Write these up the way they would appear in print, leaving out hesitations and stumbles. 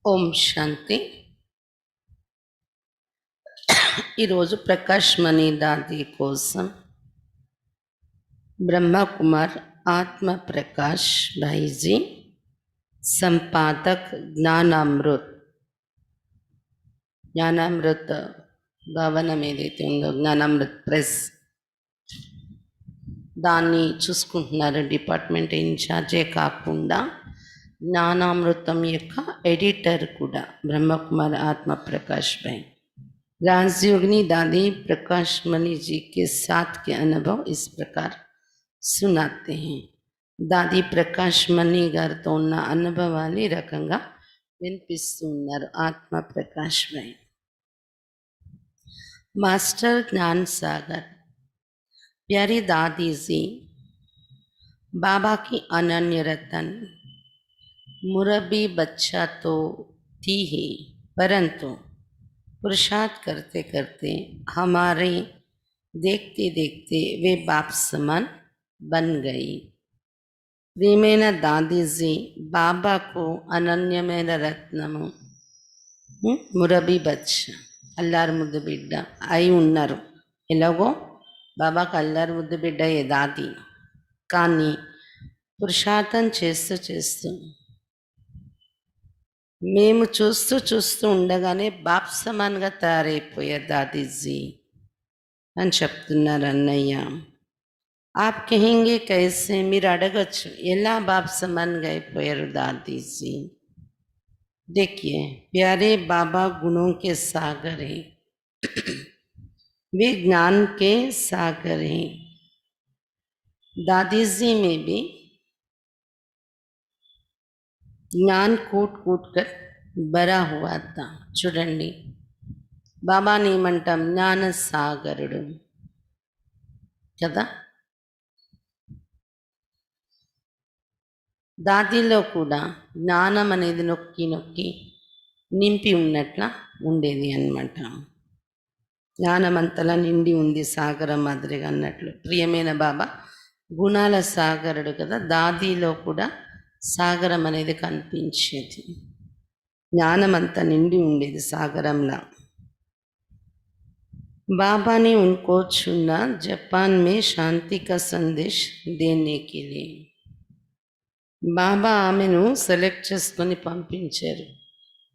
ఓం శాంతి. ఈరోజు ప్రకాష్ మణి దాది కోసం బ్రహ్మకుమార్ ఆత్మ ప్రకాష్ భాయిజీ సంపాదక్ జ్ఞానామృత్ భవనం ఏదైతే ఉందో జ్ఞానామృత్ ప్రెస్ దాన్ని చూసుకుంటున్నారు. డిపార్ట్మెంట్ ఇన్ఛార్జే కాకుండా జ్ఞానామృతం యొక్క ఎడిటర్ కూడా ब्रह्मकुमार आत्मा प्रकाश भाई। राजयोगिनी दादी प्रकाश मणि जी के साथ के अनुभव इस प्रकार सुनाते हैं। दादी प्रकाश मणि गारिతో ఉన్న అనుభవాలు ఈ రకంగా వినిపిస్తున్నారు ఆత్మ ప్రకాష్ భాయ్। मास्टर ज्ञान सागर प्यारी दादी जी बाबा की अनन्य रतन मुरबी बच्चा तो थी ही, परंतु पुरुषार्थ करते करते हमारे देखते देखते वे बाप समान बन गई। प्రియమైన దాదీజీ బాబాకు అనన్యమైన రత్నము, మురబీ బచ్చా అల్లారు ముద్దు బిడ్డ అయి ఉన్నారు. ఎలాగో బాబాకు అల్లారు ముద్దు బిడ్డ ఏ దాది, కానీ పురుషార్థం చేస్తూ చేస్తూ మేము చూస్తూ చూస్తూ ఉండగానే బాప్ సమాన్గా తయారైపోయారు దాదీజీ అని చెప్తున్నారు అన్నయ్య. आप कहेंगे कैसे, మీరు అడగచ్చు ఎలా బాప్ సమాన్గా అయిపోయారు दादीजी। देखिए प्यारे बाबा गुणों के सागर हैं, वे ज्ञान के सागर हैं। दादीजी में भी ज्ञान कूट कूट कर भरा हुआ था। చూడండి బాబాని ఏమంటాం, జ్ఞాన సాగరుడు కదా. దాదిలో కూడా జ్ఞానం అనేది నొక్కి నొక్కి నింపి ఉన్నట్ల ఉండేది అన్నమాట. జ్ఞానం అంతలా నిండి ఉంది సాగరం మాదిరిగా అన్నట్లు. ప్రియమైన బాబా గుణాల సాగరుడు కదా, దాదిలో కూడా సాగరం అనేది కనిపించేది. జ్ఞానం అంతా నిండి ఉండేది సాగరంలా. बाबा ने उनको चुना जापान में शांति का संदेश देने के लिए। బాబా ఆమెను సెలెక్ట్ చేసుకొని పంపించారు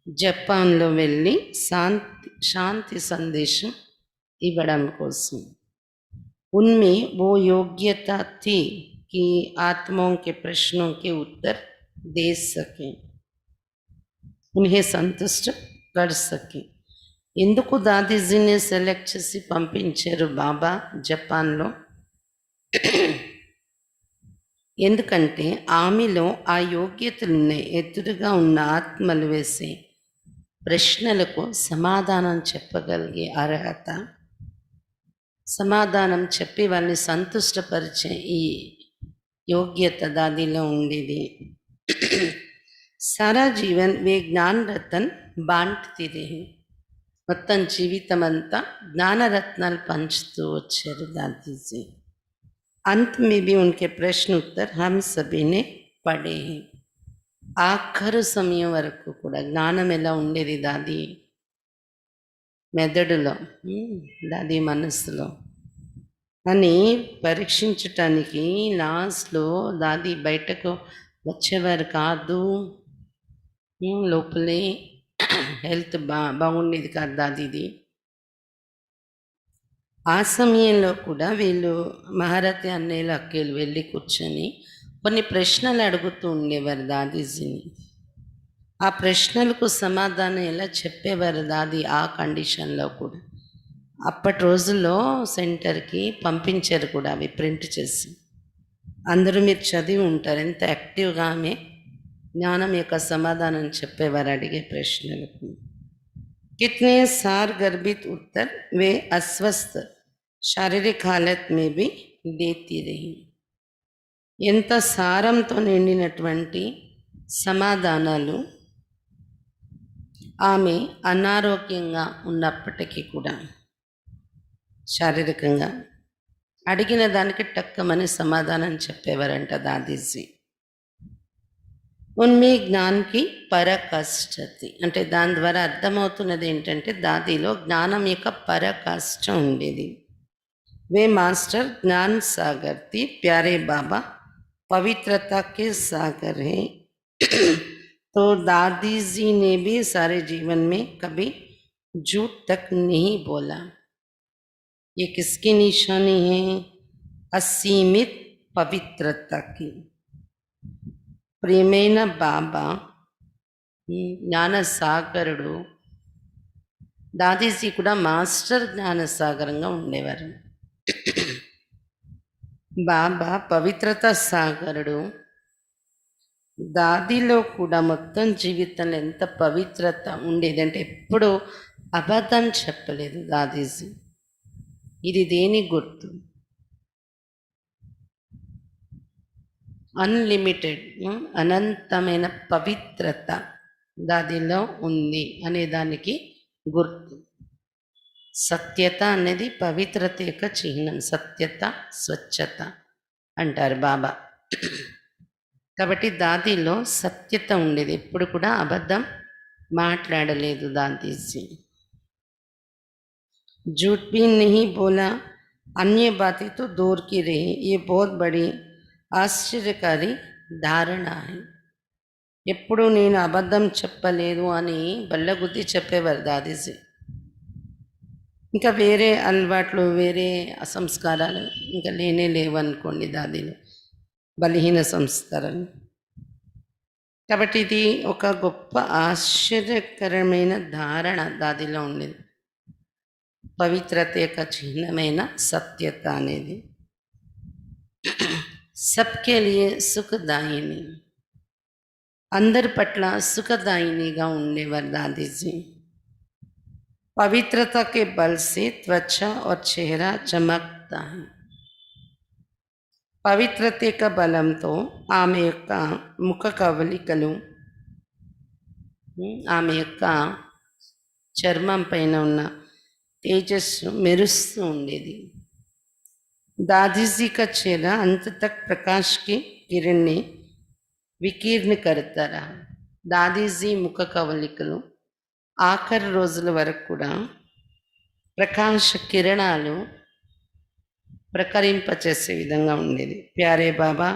జపాన్లో వెళ్ళి శాంతి సందేశం ఇవ్వడం కోసం। उनमें वो योग्यता थी कि आत्माओं के प्रश्नों के उत्तर दे सकें, उन्हें संतुष्ट कर सकें। ఎందుకు దాదీజీని సెలెక్ట్ చేసి పంపించారు బాబా జపాన్లో? ఎందుకంటే ఆమెలో ఆ యోగ్యతలున్నాయి. ఎదురుగా ఉన్న ఆత్మలు వేసే ప్రశ్నలకు సమాధానం చెప్పగలిగే అర్హత, సమాధానం చెప్పి వాళ్ళని సంతుష్టపరిచే ఈ యోగ్యత దాదిలో ఉండేది। సారా జీవన్ వే జ్ఞాన రతన్ బాంట్తీ రహీ, మొత్తం జీవితం అంతా జ్ఞానరత్నాలు పంచుతూ వచ్చారు దాదీజీ। अंत में भी उनके प्रश्न उत्तर हम सभी ने पढ़े हैं। ఆఖరు సమయం వరకు కూడా జ్ఞానం ఎలా ఉండేది దాది మెదడులో, దాది మనస్సులో అని పరీక్షించటానికి లాస్ట్లో దాది బయటకు వచ్చేవారు కాదు. లోపలే హెల్త్ బాగుండేది కాదు దాదీది. ఆ సమయంలో కూడా వీళ్ళు మహారథి అన్నయ్యలు అక్కలు వెళ్ళి కూర్చొని కొన్ని ప్రశ్నలు అడుగుతూ ఉండేవారు దాదీజీని. ఆ ప్రశ్నలకు సమాధానం ఎలా చెప్పేవారు దాది ఆ కండిషన్లో కూడా. అప్పటి రోజుల్లో సెంటర్కి పంపించారు కూడా అవి ప్రింట్ చేసి. అందరూ మీరు చదివి ఉంటారు ఎంత యాక్టివ్గా ఆమె జ్ఞానం యొక్క సమాధానం చెప్పేవారు అడిగే ప్రశ్నలకు। कितने सार गर्भित उत्तर वे अस्वस्थ शारीरिक हालत में भी देती रही। ఎంత సారంతో నిండినటువంటి సమాధానాలు ఆమె అనారోగ్యంగా ఉన్నప్పటికీ కూడా శారీరకంగా అడిగిన దానికి టక్కమని సమాధానం చెప్పేవారంట దాదీజీ। ఉన్మే జ్ఞాన్కి పరకాష్ఠతి అంటే దాని ద్వారా అర్థమవుతున్నది ఏంటంటే దాదిలో జ్ఞానం యొక్క పరకాష్ఠ ఉండేది. वे मास्टर ज्ञान सागर थी, प्यारे बाबा पवित्रता के सागर हैं. तो दादी जी ने भी सारे जीवन में कभी झूठ तक नहीं बोला. ये किसकी निशानी है? असीमित पवित्रता की. ప్రియమైన బాబా జ్ఞాన సాగరుడు. దాదీజీ కూడా మాస్టర్ జ్ఞానసాగరంగా ఉండేవారు. బాబా పవిత్రత సాగరుడు. దాదిలో కూడా మొత్తం జీవితంలో ఎంత పవిత్రత ఉండేది అంటే ఎప్పుడు అబద్ధం చెప్పలేదు దాదీజీ. ఇది దేని గుర్తు? అన్లిమిటెడ్ అనంతమైన పవిత్రత దాదిలో ఉంది అనేదానికి గుర్తు. సత్యత అనేది పవిత్రత యొక్క చిహ్నం. సత్యత, స్వచ్ఛత అంటారు బాబా. కాబట్టి దాదిలో సత్యత ఉండేది, ఎప్పుడు కూడా అబద్ధం మాట్లాడలేదు దాదీజీ. झूठ भी नहीं बोला, अन्य बातें तो दूर की रही. ये बहुत बड़ी ఆశ్చర్యకారి ధారణ. ఎప్పుడు నేను అబద్ధం చెప్పలేదు అని బల్లగుద్ది చెప్పేవారు దాదీజీ. ఇంకా వేరే అలవాట్లు, వేరే అసంస్కారాలు ఇంకా లేనే లేవనుకోండి దాదీలో, బలహీన సంస్కారాలు. కాబట్టి ఇది ఒక గొప్ప ఆశ్చర్యకరమైన ధారణ దాదిలో ఉండేది. పవిత్రత యొక్క చిహ్నమైన సత్యత అనేది. సబ్కే లియే సుఖదాయిని, అందరి పట్ల సుఖదాయినిగా ఉండేవారు దాదీజీ. पवित्रता के बल से त्वचा और चेहरा चमकता है. పవిత్రత యొక్క బలంతో ఆమె యొక్క ముఖ కవలికలు, ఆమె యొక్క చర్మం పైన ఉన్న తేజస్సు మెరుస్తూ ఉండేది. दादीजी का चेहरा अंत तक प्रकाश की किरण ने विकीर्ण करता रहा. दादीजी मुख कवलिकలు ఆఖరి రోజుల వరకు కూడా ప్రకాశ కిరణాలు ప్రకరింపచేసే విధంగా ఉండేది. ప్యారే బాబా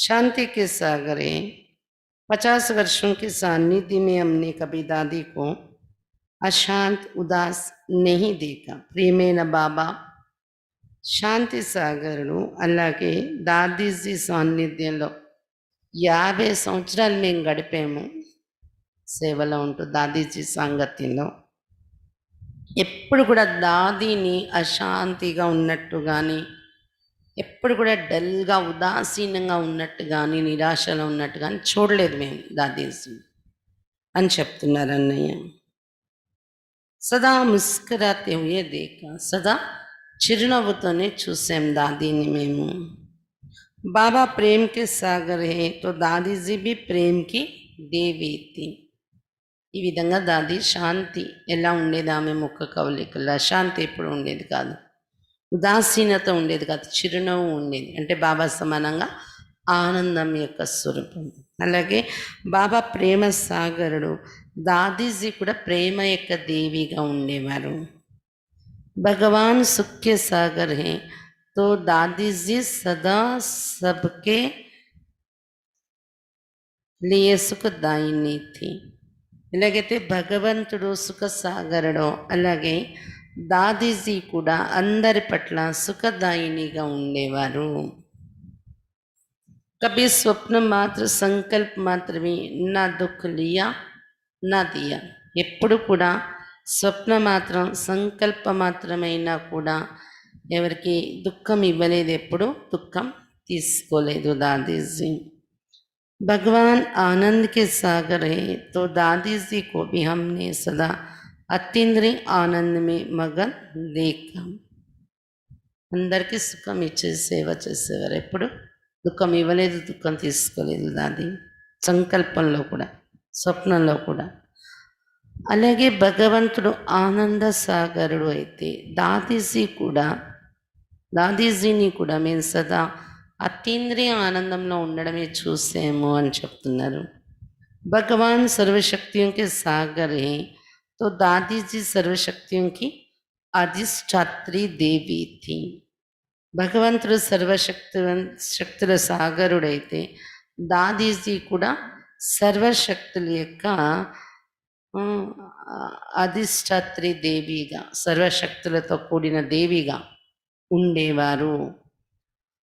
शांति के सागर है. 50 वर्षों के सानिध्य में हमने कभी दादी को अशांत उदास नहीं देखा. ప్రియమైన బాబా శాంతి సాగరుడు. అలాగే దాదీజీ సాన్నిధ్యంలో 50 సంవత్సరాలు మేము గడిపాము సేవలో ఉంటూ దాదీజీ సాంగత్యంలో. ఎప్పుడు కూడా దాదీని అశాంతిగా ఉన్నట్టు కానీ, ఎప్పుడు కూడా డల్గా ఉదాసీనంగా ఉన్నట్టు కానీ, నిరాశలో ఉన్నట్టు కానీ చూడలేదు మేము దాదీజీ అని చెప్తున్నారు అన్నయ్య. సదా ముస్కురాతే హుయే దేఖా, సదా చిరునవ్వుతోనే చూసాం దాదీని మేము. బాబా ప్రేమ్ కే సాగర్ హే, తో దాదీజీ బి ప్రేమ్ కి దేవి థీ. ఈ విధంగా దాది శాంతి ఎలా ఉండేది, ఆమె ముఖ కవలికల్లో అశాంతి ఎప్పుడు ఉండేది కాదు, ఉదాసీనత ఉండేది కాదు, చిరునవ్వు ఉండేది. అంటే బాబా సమానంగా ఆనందం యొక్క స్వరూపం. అలాగే బాబా ప్రేమ సాగరుడు. దాదీజీ కూడా ప్రేమ యొక్క దేవిగా ఉండేవారు. భగవాన్ సుఖ్య సాగర్ హే, తో దాదీజీ సదా సబ్కే లియే సుఖదాయిని థీ. ఎలాగైతే భగవంతుడు సుఖ సాగరుడో అలాగే దాదీజీ కూడా అందరి పట్ల సుఖదాయినిగా ఉండేవారు. కభీ స్వప్న మాత్ర సంకల్ప మాత్రమే నా దుఃఖ లియా నా దియా. ఎప్పుడు కూడా స్వప్న మాత్రం, సంకల్ప మాత్రమైనా కూడా ఎవరికి దుఃఖం ఇవ్వలేదు, ఎప్పుడు దుఃఖం తీసుకోలేదు దాదీజీ. भगवान आनंद के सागर है, तो दादीजी को भी हमने सदा అత్యంద్రియ ఆనంద में मगन देखा. అందరికీ సుఖం ఇచ్చే సేవ చేసేవారు, ఎప్పుడు దుఃఖం ఇవ్వలేదు, దుఃఖం తీసుకోలేదు దాది. సంకల్పంలో కూడా, స్వప్నంలో కూడా. అలాగే భగవంతుడు ఆనంద సాగరుడు అయితే దాదీజీని కూడా మేము సదా అతీంద్రియ ఆనందంలో ఉండడమే చూసాము అని చెప్తున్నారు. भगवान सर्वशक्तियों के सागर हैं, तो दादी जी सर्वशक्तियों की अधिष्ठात्री देवी थी. భగవంతుడు శక్తుల సాగరుడైతే దాదీజీ కూడా సర్వశక్తుల యొక్క ఆ, అధిష్టాత్రి దేవిగా, సర్వశక్తులతో కూడిన దేవిగా ఉండేవారు.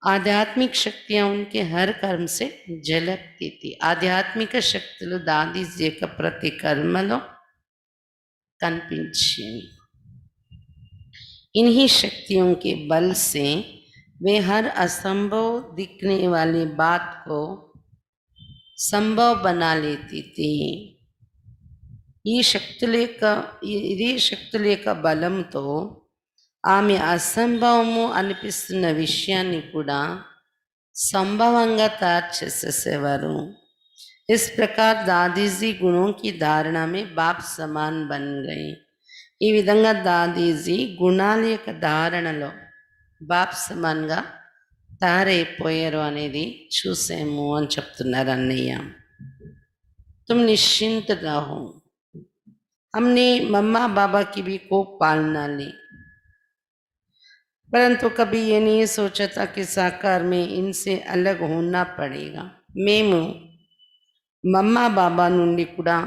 ఆధ్యాత్మిక శక్తియా ఉనికి హర్ కర్మ సే జలక్తి థీ. ఆధ్యాత్మిక శక్తులు దాదీజీ యొక్క ప్రతి కర్మలో కనిపించేవి. इन्हीं शक्तियों के बल से वे हर असंभव दिखने वाली बात को संभव बना लेती थी. ఈ శక్తుల యొక్క ఇదే శక్తుల యొక్క బలంతో ఆమె అసంభవము అనిపిస్తున్న విషయాన్ని కూడా సంభవంగా తయారు చేసేసేవారు. इस प्रकार दादी जी गुणों की धारणा में बाप समान बन गई. ఈ విధంగా దాదీజీ గుణాల యొక్క ధారణలో బాప్ సమాన్గా తయారైపోయారు అనేది చూసాము అని చెప్తున్నారు అన్నయ్య. तुम निश्चिंत रहो, हमने मम्मा बाबा की भी खूब पालना ली, परंतु कभी ये नहीं सोचा था कि साकार में इनसे अलग होना पड़ेगा. మేము మమ్మా బాబా నుండి కూడా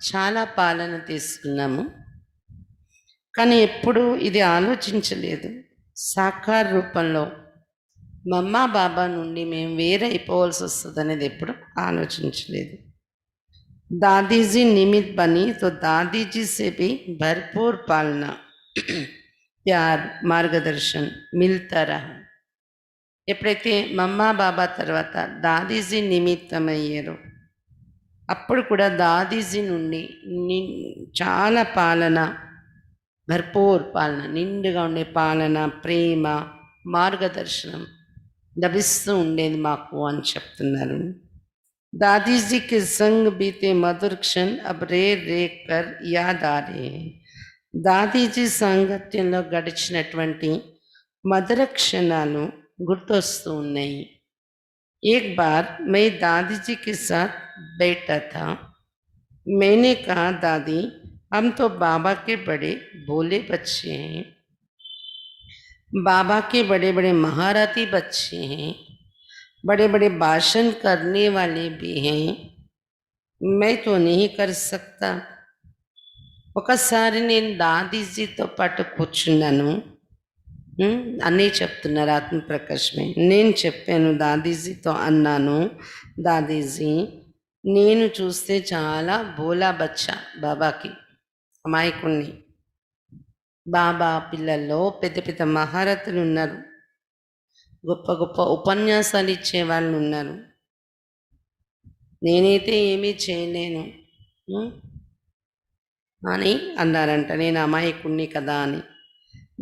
చాలా పాలన తీసుకున్నాము, కానీ ఎప్పుడు ఇది ఆలోచించలేదు. సాకార రూపంలో మమ్మా బాబా నుండి మేము వేరైపోవాల్సి వస్తుంది అనేది ఎప్పుడు ఆలోచించలేదు. दादीजी निमित्त बनी तो दादीजी से भी भरपूर पालना, प्यार, मार्गदर्शन मिलता रहा. ఎప్పుడైతే మమ్మా బాబా తర్వాత దాదీజీ నిమిత్తమయ్యారో అప్పుడు కూడా దాదీజీ నుండి చాలా పాలన, భర్పూర్ పాలన, నిండుగా ఉండే పాలన, ప్రేమ, మార్గదర్శనం లభిస్తూ ఉండేది మాకు అని చెప్తున్నారు. दादी जी के संग बीते मधुर क्षण अब रे रे कर याद आ रहे हैं. దాదీజీ సాంగత్యంలో గడిచినటువంటి మధుర క్షణాలు గుర్తొస్తూ ఉన్నాయి. एक बार मैं दादी जी के साथ बैठा था. मैंने कहा, दादी हम तो बाबा के बड़े भोले बच्चे हैं, बाबा के बड़े बड़े महारथी बच्चे हैं, बड़े बड़े भाषण करने वाले भी हैं, मैं तो नहीं कर सकता. ఒకసారి నేను దాదీజీతో పాటు కూర్చున్నాను. అన్నయ్య చెప్తున్నారు ఆత్మప్రకాశమే. నేను చెప్పాను దాదీజీతో, అన్నాను, దాదీజీ నేను చూస్తే చాలా భోలా బచ్చా, బాబాకి అమాయకుణ్ణి. బాబా పిల్లల్లో పెద్ద పెద్ద మహారథులు ఉన్నారు, గొప్ప గొప్ప ఉపన్యాసాలు ఇచ్చే వాళ్ళు ఉన్నారు, నేనైతే ఏమీ చేయలేను అని అన్నారంట. నేను అమాయకుణ్ణి కదా అని.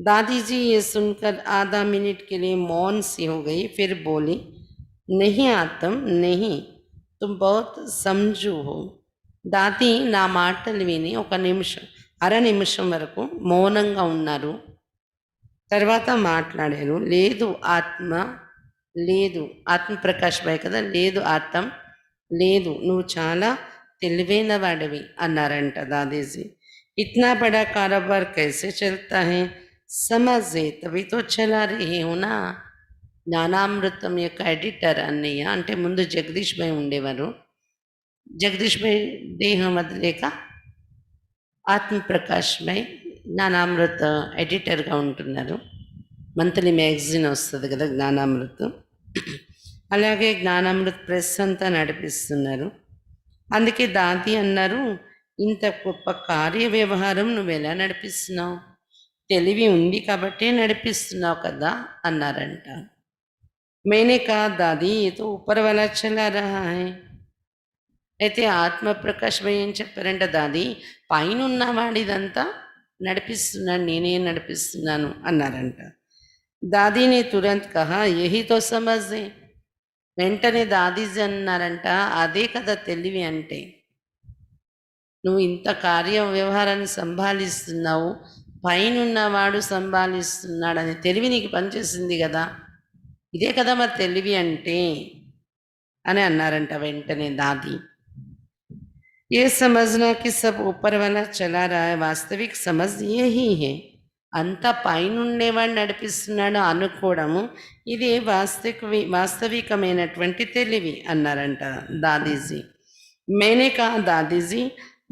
दादीजी ये सुनकर आधा मिनट के लिए मौन सी हो गई, फिर बोली, नहीं आत्म नहीं, तुम बहुत समझू हो. దాది నా మాటలు విని ఒక నిమిషం, అర నిమిషం వరకు మౌనంగా ఉన్నారు. తర్వాత మాట్లాడారు. లేదు ఆత్మ, లేదు ఆత్మప్రకాష్ భాయ్ కదా, లేదు ఆత్మ లేదు, నువ్వు చాలా తెలివైన వాడివి అన్నారంట దాదీజీ. ఇట్నా బడా కారోబార్ కైసే చల్తా హై, సమజే తవి తో చలా రహీ హూ నా. జ్ఞానామృతం యొక్క ఎడిటర్ అన్నయ్య, అంటే ముందు జగదీష్ భాయ్ ఉండేవారు. జగదీష్ భాయ్ దేహం వదిలేక ఆత్మప్రకాష్ భాయ్ జ్ఞానామృత ఎడిటర్గా ఉంటున్నారు. మంత్లీ మ్యాగజైన్ వస్తుంది కదా జ్ఞానామృతం, అలాగే జ్ఞానామృత్ ప్రెస్ అంతా నడిపిస్తున్నారు. అందుకే దాది అన్నారు, ఇంత గొప్ప కార్య వ్యవహారం నువ్వు ఎలా నడిపిస్తున్నావు, తెలివి ఉంది కాబట్టే నడిపిస్తున్నావు కదా అన్నారంట. मैंने कहा, दादी ये तो ऊपर वाला चला रहा है. అయితే ఆత్మప్రకాష్ భాయ్ ఏం చెప్పారంట, దాది పైన ఉన్నవాడిదంతా నడిపిస్తున్నాడు, నేనే నడిపిస్తున్నాను అన్నారంట. దాదీని తురంత్ కహా, యహీ తో సమజే. వెంటనే దాదీజీ అన్నారంట, అదే కదా తెలివి అంటే. నువ్వు ఇంత కార్య వ్యవహారాన్ని సంభాళిస్తున్నావు, పైనున్నవాడు సంభాళిస్తున్నాడని తెలివి నీకు పనిచేసింది కదా. ఇదే కదా మరి తెలివి అంటే అని అన్నారంట వెంటనే దాది. ये समझना कि सब ऊपर वाला चला रहा है वास्तविक समझ यही है. అంతా పైనుండేవాడు నడిపిస్తున్నాడు అనుకోవడము ఇది వాస్తవికమైనటువంటి తెలివి అన్నారంట దాదీజీ. मैंने कहा दादी जी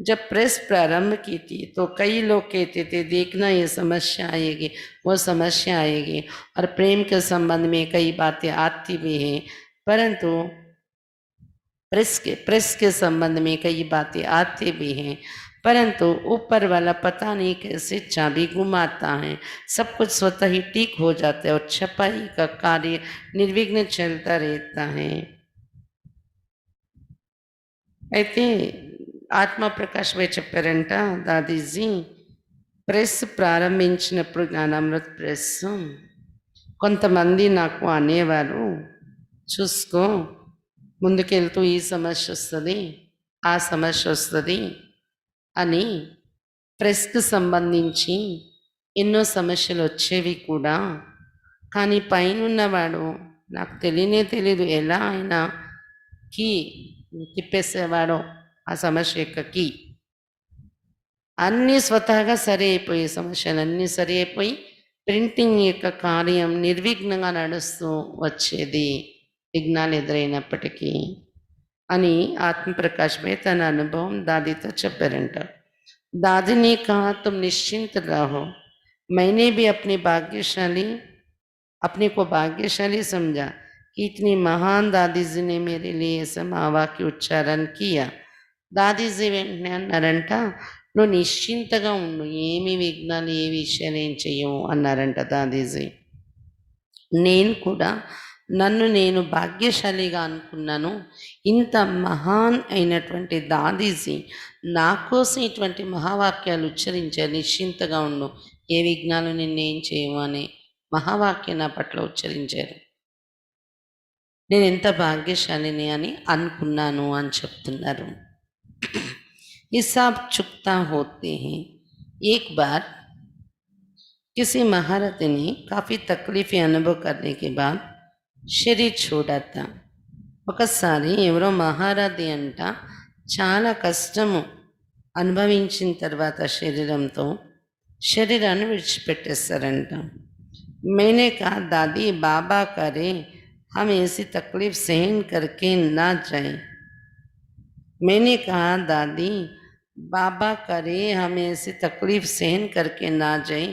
जब प्रेस प्रारंभ की थी तो कई लोग कहते थे देखना ये समस्या आएगी वो समस्या आएगी और प्रेम के संबंध में कई बातें आती भी हैं परंतु प्रेस के संबंध में कई बातें आती भी हैं परंतु ऊपर वाला पता नहीं कैसे चाबी घुमाता है सब कुछ स्वतः ही ठीक हो जाता है और छपाई का कार्य निर्विघ्न चलता रहता है. అయితే ఆత్మప్రకాష్ భాయ్ చెప్పారంట దాదీజీ ప్రెస్ ప్రారంభించినప్పుడు జ్ఞానామృత్ ప్రెస్ కొంతమంది నాకు అనేవారు చూసుకో ముందుకెళ్తూ ఈ సమస్య వస్తుంది ఆ సమస్య వస్తుంది అని ప్రెస్కి సంబంధించి ఎన్నో సమస్యలు వచ్చేవి కూడా కానీ పైన ఉన్నవాడు నాకు తెలియదు ఎలా అయినా కీ తిప్పేసేవాడో ఆ సమస్య యొక్క కీ అన్నీ స్వతహాగా సరి అయిపోయి సమస్యలన్నీ సరి అయిపోయి ప్రింటింగ్ యొక్క కార్యం నిర్విఘ్నంగా నడుస్తూ వచ్చేది విఘ్నాలు ఎదురైనప్పటికీ అని ఆత్మప్రకాష్ భాయ్ తన అనుభవం దాదీతో చెప్పారంట. दादी ने कहा तुम निश्चिंत रहो मैंने भी अपने को भाग्यशाली समझा कि इतनी महान दादी जी ने मेरे लिए ऐसा महावाक्य उच्चारण किया. దాదీజీ వెంటనే అన్నారంట నువ్వు నిశ్చింతగా ఉండు ఏమి విఘ్నాలు ఏ విషయాలు ఏం చెయ్యవు అన్నారంట దాదీజీ. నేను కూడా నన్ను నేను భాగ్యశాలిగా అనుకున్నాను ఇంత మహాన్ అయినటువంటి దాదీజీ నా కోసం ఇటువంటి మహావాక్యాలు ఉచ్చరించారు నిశ్చింతగా ఉండు ఏ విఘ్నాలు నిన్నేం చేయవు అనే మహావాక్యం నా పట్ల ఉచ్చరించారు నేను ఎంత భాగ్యశాలిని అని అనుకున్నాను అని చెప్తున్నారు. हिसाब चुकता होते हैं. एक बार किसी महारथी ने काफ़ी तकलीफें अनुभव करने के बाद शरीर छोड़ा था. ఒకసారి ఎవరో మహారథి అంట చాలా కష్టము అనుభవించిన తర్వాత శరీరంతో శరీరాన్ని విడిచిపెట్టేస్తారంట. मैंने कहा दादी बाबा करे हम ऐसी तकलीफ सहन करके ना जाए. मैंने कहा दादी बाबा करे हम ऐसी तकलीफ सहन करके ना जाए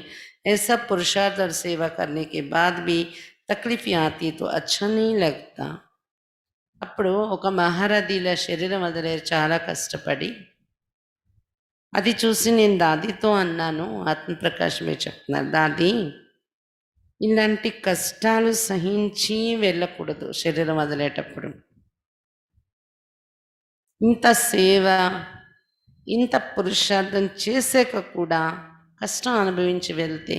ऐसा पुरुषार्थ और सेवा करने के बाद भी तकलीफें आती तो अच्छा नहीं लगता. అప్పుడు ఒక మహారథిల శరీరం వదిలేరు చాలా కష్టపడి అది చూసి నేను దాదీతో అన్నాను ఆత్మప్రకాష్ భాయ్ చెప్తున్నారు దాది ఇలాంటి కష్టాలు సహించి వెళ్ళకూడదు శరీరం వదిలేటప్పుడు ఇంత సేవ ఇంత పురుషార్థం చేసాక కూడా కష్టం అనుభవించి వెళ్తే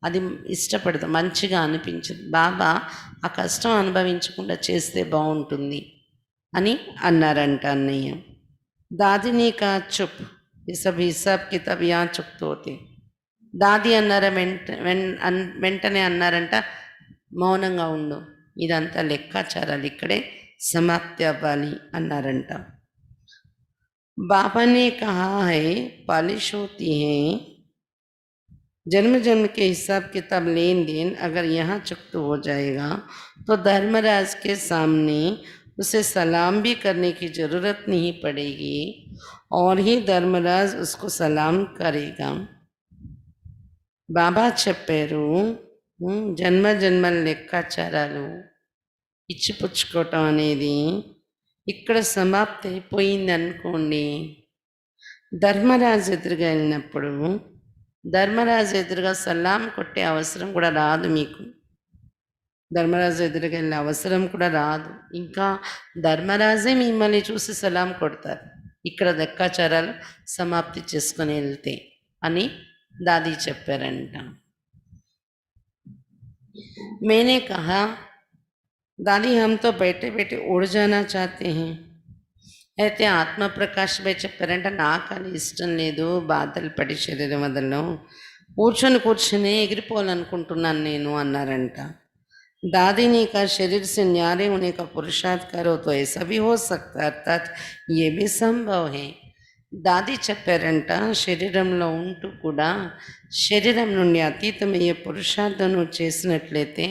అది ఇష్టపడదు మంచిగా అనిపించదు బాబా ఆ కష్టం అనుభవించకుండా చేస్తే బాగుంటుంది అని అన్నారంట అన్నయ్య. దాదిని కా చుప్ ఈ సబ్ హిసాబ్ కితాబ్ యా చుప్తో होते. దాది అన్నార వెంటనే అన్నారంట మౌనంగా ఉండు ఇదంతా లెక్కాచారాలు ఇక్కడే సమాప్తి అవ్వాలి అన్నారంట. बाबा ने कहा है पालिश होती है जन्म जन्म के हिसाब किताब लेन देन अगर यहाँ चुक्त हो जाएगा तो धर्मराज के सामने उसे सलाम भी करने की ज़रूरत नहीं पड़ेगी और ही धर्मराज उसको सलाम करेगा. బాబా చెప్పారు జన్మ జన్మల లెక్కాచారాలు ఇచ్చిపుచ్చుకోవటం అనేది ఇక్కడ సమాప్తి అయిపోయింది అనుకోండి ధర్మరాజు ఎదురుగా వెళ్ళినప్పుడు ధర్మరాజు ఎదురుగా సలాం కొట్టే అవసరం కూడా రాదు మీకు ధర్మరాజు ఎదురుగా వెళ్ళే అవసరం కూడా రాదు ఇంకా ధర్మరాజే మిమ్మల్ని చూసి సలాం కొడతారు ఇక్కడ లెక్కాచారాలు సమాప్తి చేసుకొని వెళ్తే అని दादी చెప్పారంట. मैंने कहा दादी हम तो बैठे बैठे उड़ जाना चाहते हैं. అయితే ఆత్మప్రకాష్ భాయ్ చెప్పారంట నాకు అది ఇష్టం లేదు బాధలు పడి శరీరం వదలను కూర్చొని ఎగిరిపోవాలనుకుంటున్నాను నేను అన్నారంట. दादी ने कहा शरीर से न्यारे होने का पुरुषार्थ करो तो ऐसा भी हो सकता है, अर्थात ये भी సంభవ है. దాది చెప్పారంట శరీరంలో ఉంటూ కూడా శరీరం నుండి అతీతమయ్యే పురుషార్థం నువ్వు చేసినట్లయితే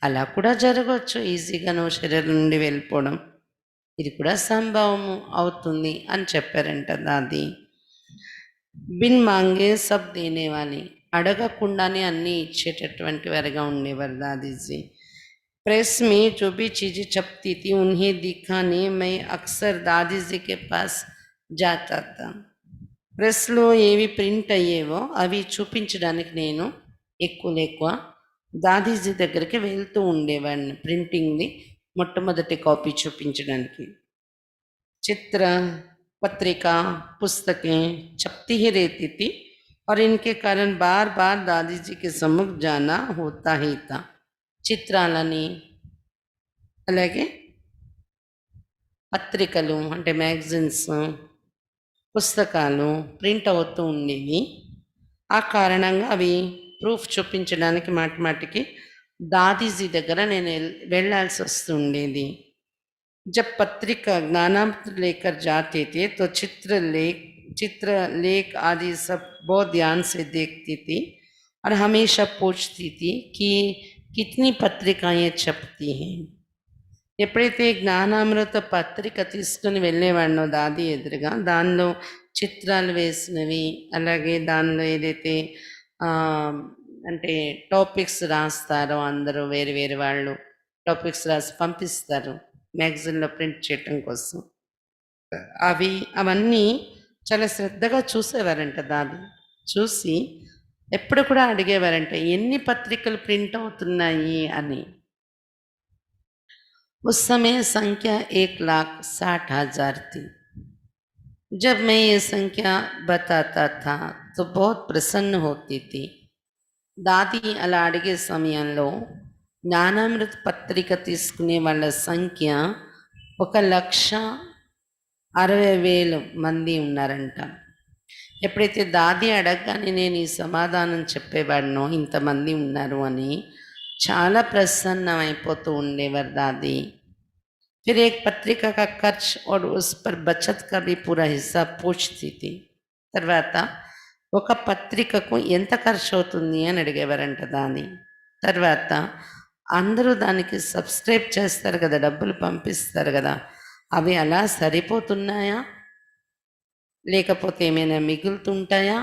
అలా కూడా జరగవచ్చు, ఈజీగా నువ్వు శరీరం నుండి వెళ్ళిపోవడం ఇది కూడా సంభవము అవుతుంది అని చెప్పారంట దాది. బిన్ మాంగే సబ్ దేనేవాలి, అడగకుండానే అన్నీ ఇచ్చేటటువంటి వారిగా ఉండేవారు దాదీజీ. प्रेस में जो भी चीज़ें छपती थी उन्हें दिखाने मैं अक्सर दादी जी के पास जाता था. ప్రెస్లో ఏవి ప్రింట్ అయ్యేవో అవి చూపించడానికి నేను ఎక్కువ దాదీజీ దగ్గరికి వెళ్తూ ఉండేవాడిని, ప్రింటింగ్ది మొట్టమొదటి కాపీ చూపించడానికి. चित्र पत्रिका पुस्तकें छपती ही रहती थी और इनके कारण बार बार दादी जी के सम्मुख जाना होता ही था. చిత్రాలని అలాగే పత్రికలు అంటే మ్యాగజైన్స్, పుస్తకాలు ప్రింట్ అవుతూ ఉండేవి. ఆ కారణంగా అవి ప్రూఫ్ చూపించడానికి మాటిమాటికి దాదీజీ దగ్గర నేను వెళ్ళాల్సి వస్తుండేది. जब पत्रिका ज्ञानामृत लेकर जाते थे तो चित्रलेख आदि सब बहुत ध्यान से देखती थी और हमेशा पूछती थी कि कितनी पत्रिकाएं छपती हैं. ఎప్పుడైతే జ్ఞానామృత పత్రిక తీసుకుని వెళ్ళేవాడినో దాది ఎదురుగా, దానిలో చిత్రాలు వేసినవి అలాగే దానిలో ఏదైతే అంటే టాపిక్స్ రాస్తారో అందరూ వేరు వేరు వాళ్ళు టాపిక్స్ రాసి పంపిస్తారు మ్యాగజైన్లో ప్రింట్ చేయటం కోసం, అవన్నీ చాలా శ్రద్ధగా చూసేవారంట దాది. చూసి ఎప్పుడు కూడా అడిగేవారంట ఎన్ని పత్రికలు ప్రింట్ అవుతున్నాయి అని. उस समय संख्या 1,60,000 थी. जब मैं ये संख्या बताता था तो बहुत प्रसन्न होती थी. దాది అలా అడిగే సమయంలో జ్ఞానామృత పత్రిక తీసుకునే వాళ్ళ సంఖ్య 1,60,000 మంది ఉన్నారంట. ఎప్పుడైతే దాది అడగగానే నేను ఈ సమాధానం చెప్పేవాడినో ఇంతమంది ఉన్నారు అని చాలా ప్రసన్నమైపోతూ ఉండేవారు దాది. फिर एक पत्रिका का खर्च और उस पर बचत का भी पूरा हिस्सा पूछती थी. తర్వాత ఒక పత్రికకు ఎంత ఖర్చు అవుతుంది అని అడిగేవారంట దాని. తర్వాత అందరూ దానికి సబ్స్క్రైబ్ చేస్తారు కదా, డబ్బులు పంపిస్తారు కదా, అవి అలా సరిపోతున్నాయా లేకపోతే ఏమైనా మిగులుతుంటాయా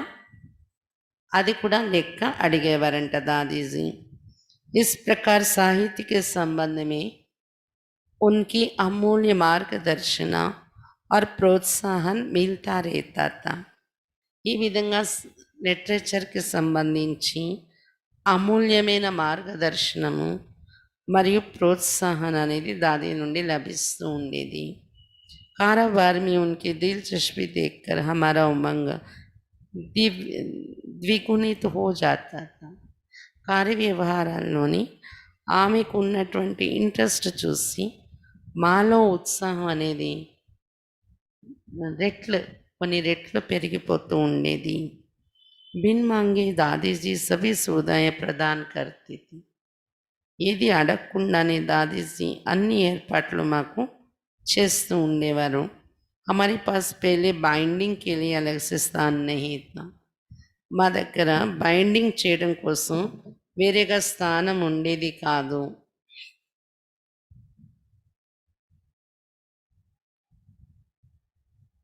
అది కూడా లెక్క అడిగేవారంట दादीजी. इस प्रकार साहित्य के संबंध में उनकी अमूल्य मार्गदर्शन और प्रोत्साहन मिलता रहता था. ఈ విధంగా లిటరేచర్కి సంబంధించి అమూల్యమైన మార్గదర్శనము మరియు ప్రోత్సాహన అనేది దాది నుండి లభిస్తూ ఉండేది. कारोबार में उनकी दिलचस्पी देखकर हमारा उमंग ద్విగుణిత हो जाता था. కార్య వ్యవహారాల్లోని ఆమెకు ఉన్నటువంటి ఇంట్రెస్ట్ చూసి మాలో ఉత్సాహం అనేది కొన్ని రెట్లు పెరిగిపోతూ ఉండేది. బిన్ మాంగే దాదీజీ సభీ సువిధాయ ప్రదాన్ కర్తీ థీ. ఏది అడగకుండానే దాదీజీ అన్ని ఏర్పాట్లు మాకు చేస్తూ ఉండేవారు. हमारे पास पहले बाइंडिंग के लिए अलग से स्थान नहीं था. మా దగ్గర బైండింగ్ చేయడం కోసం వేరేగా స్థానం ఉండేది కాదు.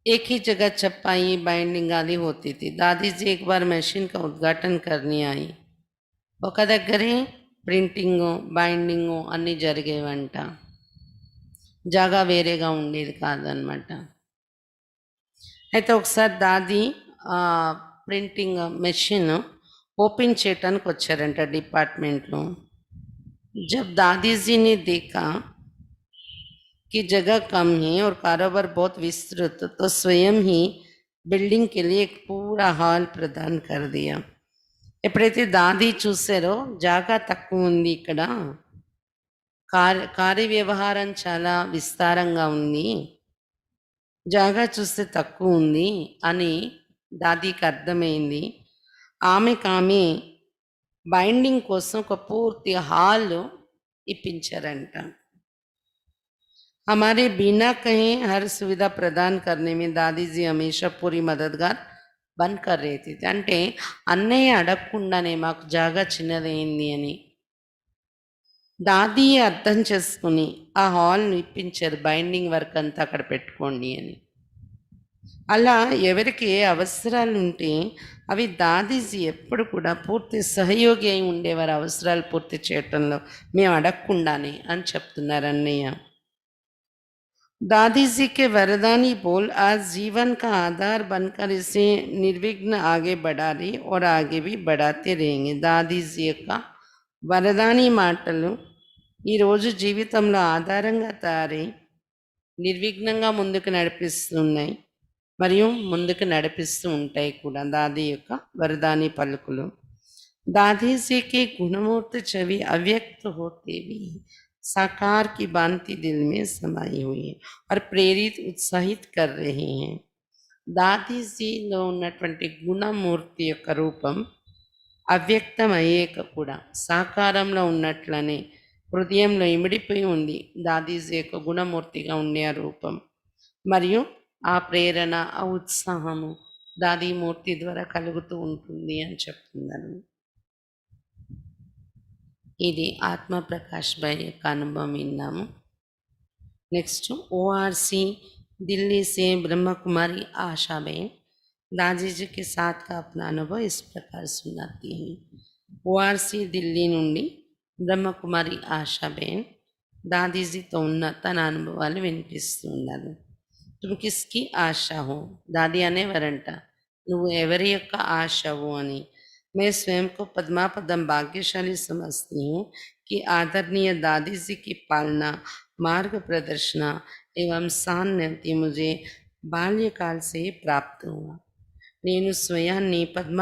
एक ही जगह छपाई बाइंडिंग आदि होती थी. दादी जी एक बार मशीन का उद्घाटन करने आई. ఒక దగ్గరే ప్రింటింగు బైండింగు అన్నీ జరిగేవంట, జాగా వేరేగా ఉండేది కాదనమాట. అయితే ఒకసారి దాది ప్రింటింగ్ మెషిన్ ఓపెన్ చేయటానికి వచ్చారంట డిపార్ట్మెంట్లో. जब दादीजी ने देखा कि जगह कम है और कारोबार बहुत विस्तृत तो स्वयं ही बिल्डिंग के लिए एक पूरा हॉल प्रदान कर दिया. ఎప్పుడైతే దాది చూసారో జాగా తక్కువ ఉంది, ఇక్కడ కార్య వ్యవహారం చాలా విస్తారంగా ఉంది, జాగా చూస్తే తక్కువ ఉంది అని దాదీకి అర్థమైంది. ఆమె బైండింగ్ కోసం ఒక పూర్తి హాల్ ఇప్పించారంట. हमारे बिना कहे हर सुविधा प्रदान करने में दादी जी हमेशा पूरी मददगार बनकर रहती थी. అంటే అన్నయ్య అడగకుండానే మాకు జాగా చిన్నదయింది అని దాది అర్థం చేసుకుని ఆ హాల్‌ని ఇప్పించారు. బైండింగ్ వర్క్ అంతా అక్కడ పెట్టుకోండి అని. అలా ఎవరికి ఏ అవసరాలుంటే అవి దాదీజీ ఎప్పుడు కూడా పూర్తి సహయోగి అయి ఉండేవారు అవసరాలు పూర్తి చేయటంలో. మేము అడగకుండానే అని చెప్తున్నారు అన్నయ్య. दादी जी के वरदानी बोल आज जीवन का आधार बनकर इसे निर्विघ्न आगे बढ़ा रही और आगे भी बढ़ाते रहेंगे. दादी जी యొక్క వరదాని మాటలు ఈరోజు జీవితంలో ఆధారంగా తయారై నిర్విఘ్నంగా ముందుకు నడిపిస్తున్నాయి మరియు ముందుకు నడిపిస్తూ ఉంటాయి కూడా. దాది యొక్క వరదాని పలుకులు. दादी जी के गुणमूर्ति छवि अव्यक्त होते भी साकार की भांति दिल में समाई हुई है और प्रेरित उत्साहित कर रहे हैं. దాదీజీలో ఉన్నటువంటి గుణమూర్తి యొక్క రూపం అవ్యక్తం అయ్యేక కూడా సాకారంలో ఉన్నట్లనే హృదయంలో ఇమిడిపోయి ఉంది దాదీజీ యొక్క గుణమూర్తిగా ఉండే ఆ రూపం. మరియు ఆ ప్రేరణ ఆ ఉత్సాహము దాదీమూర్తి ద్వారా కలుగుతూ ఉంటుంది అని చెప్తున్నారు. ఇది ఆత్మ ప్రకాష్ భాయ్ యొక్క అనుభవం విన్నాము. నెక్స్ట్ ओआरसी दिल्ली से ब्रह्म कुमारी आशा बहन दादी जी के साथ का अपना अनुभव इस प्रकार सुनाती हैं. ओआरसी दिल्ली నుండి బ్రహ్మకుమారి ఆశా బహన్ దాదీజీతో ఉన్న తన అనుభవాలు వినిపిస్తున్నారు. तुम किसकी आशा हो दादी అనేవారంట నువ్వు ఎవరి యొక్క ఆశవు అని. मैं स्वयं को पद्मापदम भाग्यशाली समझती हूँ कि आदरणीय दादी जी की पालना मार्ग प्रदर्शना एवं सान्निध्य मुझे बाल्यकाल से ही प्राप्त हुआ. నేను స్వయాన్ని పద్మ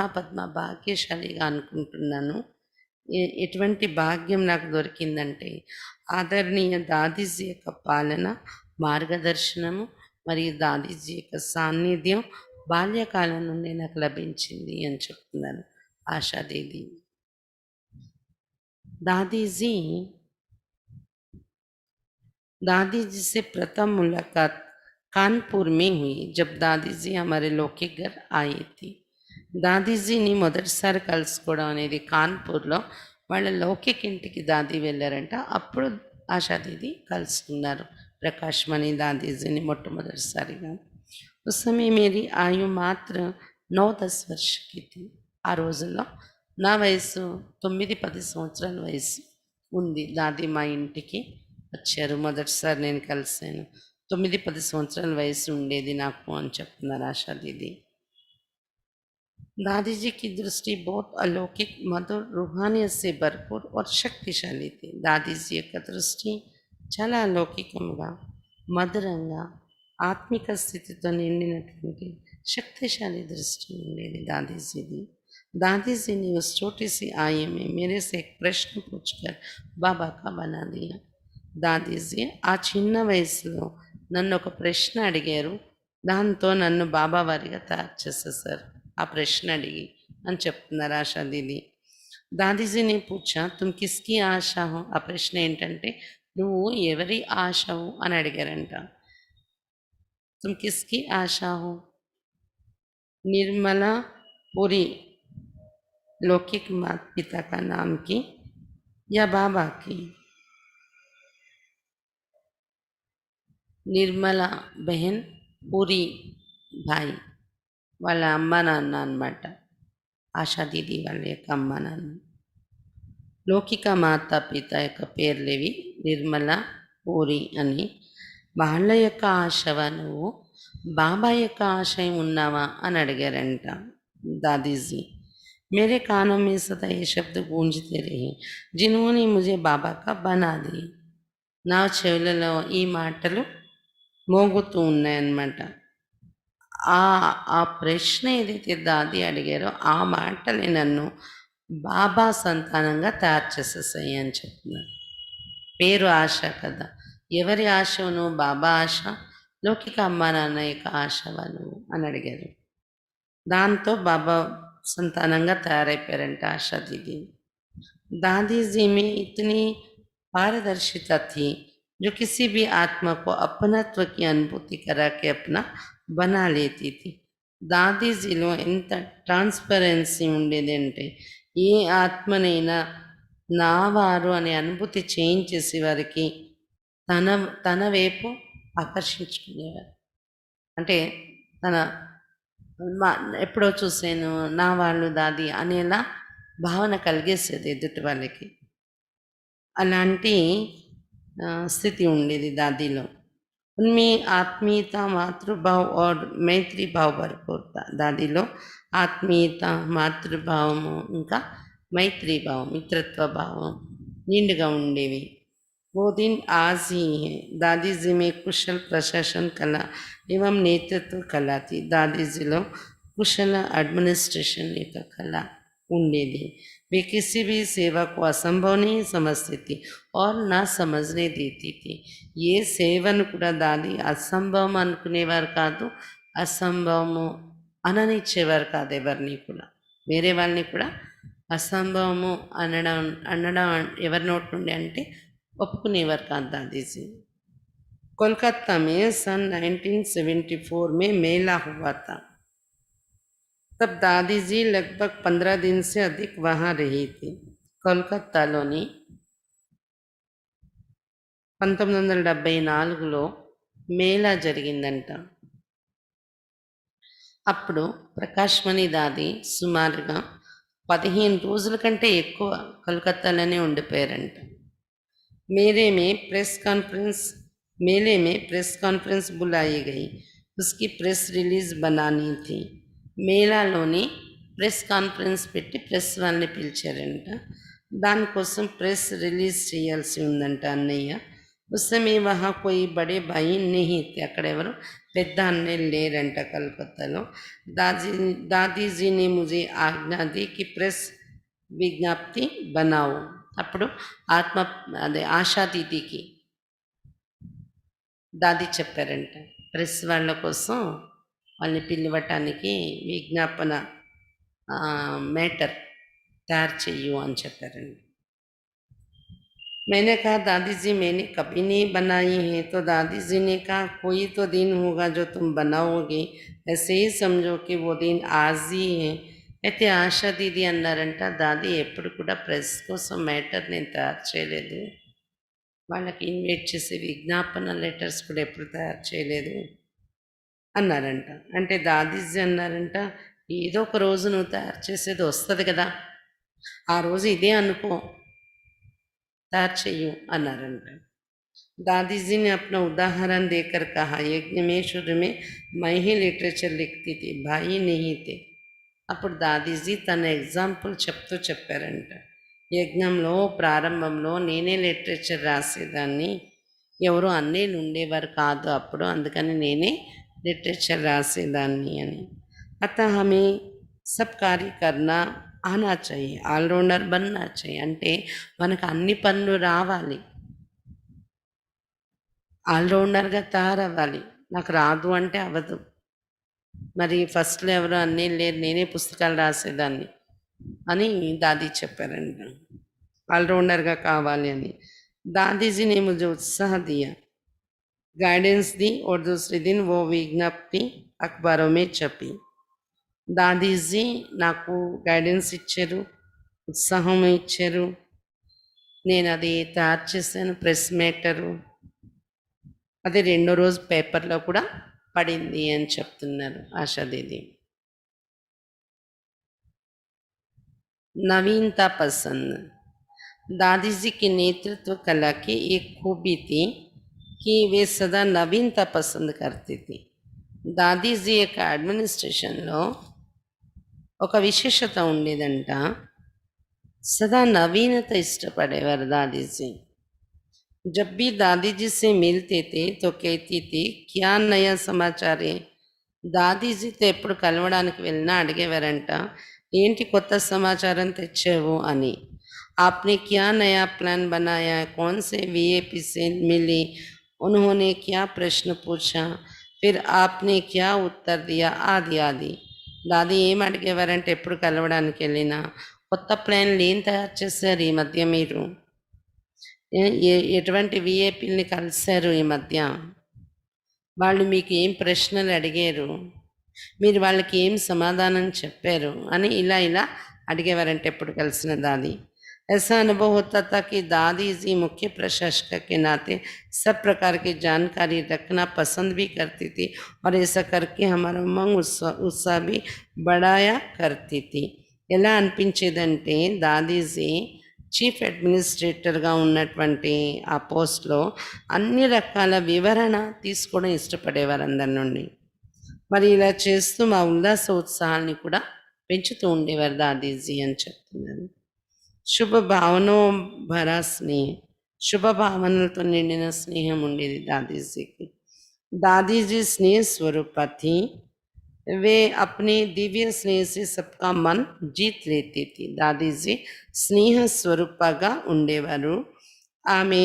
భాగ్యశాలిగా అనుకుంటున్నాను. ఎటువంటి భాగ్యం నాకు దొరికిందంటే ఆదరణీయ దాదీజీ యొక్క పాలన మార్గదర్శనము మరియు దాదీజీ యొక్క సాన్నిధ్యం బాల్యకాలం నుండి నాకు లభించింది అని చెప్తున్నారు आशा दीदी. दादी जी से प्रथम मुलाकात कानपुर में हुई जब दादी जी हमारे लौकिक घर आई थी. దాదీజీని మొదటిసారి కలుసుకోవడం అనేది కాన్పూర్లో వాళ్ళ లౌకిక ఇంటికి దాది వెళ్ళారంట. అప్పుడు ఆశా దీది కలుసుకున్నారు ప్రకాష్ మణి దాదీజీని మొట్టమొదటిసారిగా. उस समय मेरी आयु मात्र 9-10 वर्ष की थी. ఆ రోజుల్లో నా వయసు 9-10 సంవత్సరాల వయసు ఉంది. దాది మా ఇంటికి వచ్చారు, మొదటిసారి నేను కలిసాను. 9-10 సంవత్సరాల వయసు ఉండేది నాకు అని చెప్తున్నారు ఆశా దీది. दादी जी की दृष्टि बहुत अलौकिक मधुर रूहानियत से भरपूर और शक्तिशाली थी. दादी जी యొక్క దృష్టి చాలా అలౌకికంగా మధురంగా ఆత్మిక స్థితితో నిండినటువంటి శక్తిశాలి దృష్టి ఉండేది దాదీజీది. दादीजी ने उस छोटी सी आयु में मेरे से एक प्रश्न पूछकर बाबा का बना दिया. దాదీజీ ఆ చిన్న వయసులో నన్ను ఒక ప్రశ్న అడిగారు, దాంతో నన్ను బాబా వారిగా తయారు చేసేసారు ఆ ప్రశ్న అడిగి అని చెప్తున్నారు ఆశా దీది. దాదీజీని పూచా తుమ్ కిస్కి ఆశా హో, ఆ ప్రశ్న ఏంటంటే నువ్వు ఎవరి ఆశవు అని అడిగారంట. తుమ్ కిస్కి ఆశా హో, నిర్మలా పురి लौकिक माता पिता का नाम की या बाबा की. నిర్మల బెహన్ పూరి భాయ్ వాళ్ళ అమ్మ నాన్న అన్నమాట. ఆశా దీది వాళ్ళ యొక్క అమ్మ నాన్న. లౌకిక మాతా పిత యొక్క పేర్లేవి నిర్మల పూరి అని. వాళ్ళ యొక్క ఆశవా నువ్వు, బాబా యొక్క ఆశయం ఉన్నావా అని అడిగారంట దాదీజీ. मेरे कानों में सदा ये शब्द गूंजते रहे जिन्होंने मुझे बाबा का बना दी. నా చెవులలో ఈ మాటలు మోగుతూ ఉన్నాయన్నమాట. ఆ ప్రశ్న ఏదైతే దాది అడిగారో ఆ మాటలే నన్ను బాబా సంతానంగా తయారు చేసేసాయి అని చెప్తున్నారు. పేరు ఆశ కదా, ఎవరి ఆశవు నువ్వు, బాబా ఆశ, లౌకిక అమ్మా నాన్న యొక్క ఆశవా నువ్వు అని అడిగారు. దాంతో బాబా సంతానంగా తయారైపోయారంట ఆశా దీది. दादी जी में इतनी पारदर्शिता थी जो किसी भी आत्मा को अपनत्व की अनुभूति करा के अपना बना लेती थी. దాదీజీలో ఎంత ట్రాన్స్పరెన్సీ ఉండేదంటే ఏ ఆత్మనైనా నా వారు అనే అనుభూతి చేయించేసి వారికి తన తన వైపు ఆకర్షించుకునేవారు. అంటే తన ఎప్పుడో చూసాను నా వాళ్ళు దాది అనేలా భావన కలిగేసేది ఎదుటి వాళ్ళకి. అలాంటి स्थिति ఉండేది దాదీలో. उनमें आत्मीयता मातृभाव और मैत्री भाव भरपूर था. దాదిలో ఆత్మీయత మాతృభావము ఇంకా మైత్రీ భావం మిత్రత్వ భావం నిండుగా ఉండేవి. वो दिन आज ही है. दादी जी में कुशल प्रशासन कला एवं नेतृत्व कला थी. दादी जीలో कुशल एडमिनिस्ट्रेशन యొక్క కళ ఉండేది. वे किसी भी सेवा को असंभव नहीं समझती थी और ना समझने देती थी. ఏ సేవను కూడా దాది అసంభవం అనుకునేవారు కాదు, అసంభవము అననిచ్చేవారు కాదు ఎవరిని కూడా. వేరే వాళ్ళని కూడా అసంభవము అనడం అనడం ఎవరి నోటి నుండి అంటే ఒప్పుకునేవారు కాదు దాదీజీ. कोलकाता में सन 1974 में मेला हुआ था. तब दादी जी लगभग 15 दिन से अधिक वहाँ रही थी. కోల్కతాలోని 1974లో మేళా జరిగిందంట. అప్పుడు ప్రకాశ్మణి దాది సుమారుగా 15 రోజుల కంటే ఎక్కువ కోల్కతాలోనే ఉండిపోయారంట. मेले में प्रेस कॉन्फ्रेंस बुलाई गई. उसकी प्रेस रिलीज बनानी थी. మేళాలోని ప్రెస్ కాన్ఫరెన్స్ పెట్టి ప్రెస్ వాళ్ళని పిలిచారంట. దానికోసం ప్రెస్ రిలీజ్ చేయాల్సి ఉందంట అన్నయ్య. ఉస్సమే వహా కోయి బడే భాయి నహీ తే. అక్కడ ఎవరు పెద్ద అన్నయ్యలు లేరంట కలకత్తాలో. దాదీజీని ముజే ఆజ్ఞా ది కి ప్రెస్ విజ్ఞప్తి బనావు. అప్పుడు అదే ఆశాదీదికి దాది చెప్పారంట ప్రెస్ వాళ్ళ కోసం వాళ్ళని పిలవటానికి విజ్ఞాపన मैटर तैयार चाहिए అని చెప్పారండి. मैंने कहा दादी जी मैंने कभी नहीं बनाई है. तो दादी जी ने कहा कोई तो दिन होगा जो तुम बनाओगे, ऐसे ही समझो कि वो दिन आज ही है. అయితే ఆశా దీది అన్నారంట దాది ఎప్పుడు కూడా ప్రెస్ కోసం మ్యాటర్ నేను తయారు చేయలేదు, వాళ్ళకి ఇన్వైట్ చేసే విజ్ఞాపన లెటర్స్ కూడా ఎప్పుడు తయారు చేయలేదు అన్నారంట. అంటే దాదీజీ అన్నారంట ఏదో ఒక రోజు నువ్వు తయారు చేసేది వస్తుంది కదా, ఆ రోజు ఇదే అనుకో तैयार चाहिए अनारंट. दादी जी ने अपना उदाहरण देकर कहा यज्ञ में शुरू में मैं ही लिटरेचर लिखती थी, भाई नहीं थे. అప్పుడు దాదీజీ తన ఎగ్జాంపుల్ చెప్తూ చెప్పారంట యజ్ఞంలో ప్రారంభంలో నేనే లిటరేచర్ రాసేదాన్ని, ఎవరు అన్నయ్యలు ఉండేవారు కాదు అప్పుడు, అందుకని నేనే లిటరేచర్ రాసేదాన్ని అని. అతः हमें सब कार्य करना ఆనా చెయ్యి, ఆల్రౌండర్ బన్నా చెయ్యి. అంటే మనకు అన్ని పనులు రావాలి, ఆల్రౌండర్గా తయారవ్వాలి. నాకు రాదు అంటే అవ్వదు. మరి ఫస్ట్లో ఎవరు అన్నీ లేరు, నేనే పుస్తకాలు రాసేదాన్ని అని దాదీ చెప్పారంట. ఆల్రౌండర్గా కావాలి అని. दादीजी ने मुझे उत्साह दिया, गाइडेंस दी और दूसरे दिन वो विज्ञप्ति अखबारों में छपी. దాదీజీ నాకు గైడెన్స్ ఇచ్చారు, ఉత్సాహం ఇచ్చారు. నేను అది తయారు చేశాను ప్రెస్ మేటరు. అది రెండో రోజు పేపర్లో కూడా పడింది అని చెప్తున్నారు ఆశాదీది. नवीनता पसंद. दादी जी की नेतृत्व कला की एक खूबी थी कि वे सदा नवीनता पसंद करती थी. दादी जी యొక్క అడ్మినిస్ట్రేషన్లో ఒక విశేషత ఉండేదంట, सदा नवीनता इष्टपड़ेवाరు दादीजी. जब भी दादी जी से मिलते थे तो कहती थी क्या नया समाचार है. దాదీజీతో ఎప్పుడు కలవడానికి వెళ్ళినా అడిగేవారంట ఏంటి కొత్త సమాచారం తెచ్చావు అని. आपने क्या नया प्लान बनाया है, कौन से वीआईपी से मिली, उन्होंने क्या प्रश्न पूछा, फिर आपने क्या उत्तर दिया, आदि आदि. దాది ఏం అడిగేవారంటే ఎప్పుడు కలవడానికి వెళ్ళినా కొత్త ప్లాన్లు ఏం తయారు చేశారు ఈ మధ్య మీరు, ఎటువంటి విఐపీలని కలిశారు ఈ మధ్య? వాళ్ళు మీకు ఏం ప్రశ్నలు అడిగారు, మీరు వాళ్ళకి ఏం సమాధానం చెప్పారు అని ఇలా అడిగేవారంటే ఎప్పుడు కలిసిన दादी। ऐसा अनुभव होता था कि दादी जी मुख्य प्रशासक के नाते सब प्रकार की जानकारी रखना पसंद भी करती थी और ऐसा करके हमारा उमंग उत्साह भी बढ़ाया करती थी। ఎలా అనిపించేదంటే దాదీజీ చీఫ్ అడ్మినిస్ట్రేటర్గా ఉన్నటువంటి ఆ పోస్ట్లో అన్ని రకాల వివరణ తీసుకోవడం ఇష్టపడేవారు అందరి నుండి। మరి ఇలా చేస్తూ మా ఉల్లాస ఉత్సాహాన్ని కూడా పెంచుతూ ఉండేవారు దాదీజీ అని చెప్తున్నారు। శుభ భావనో భరా స్నేహం, శుభ భావనలతో నిండిన స్నేహం ఉండేది దాదీజీకి। दादीजी स्नेह स्वरूप थी, वे अपने दिव्य स्नेह से सबका मन जीत लेती थी। दादीजी స్నేహ స్వరూపగా ఉండేవారు। ఆమె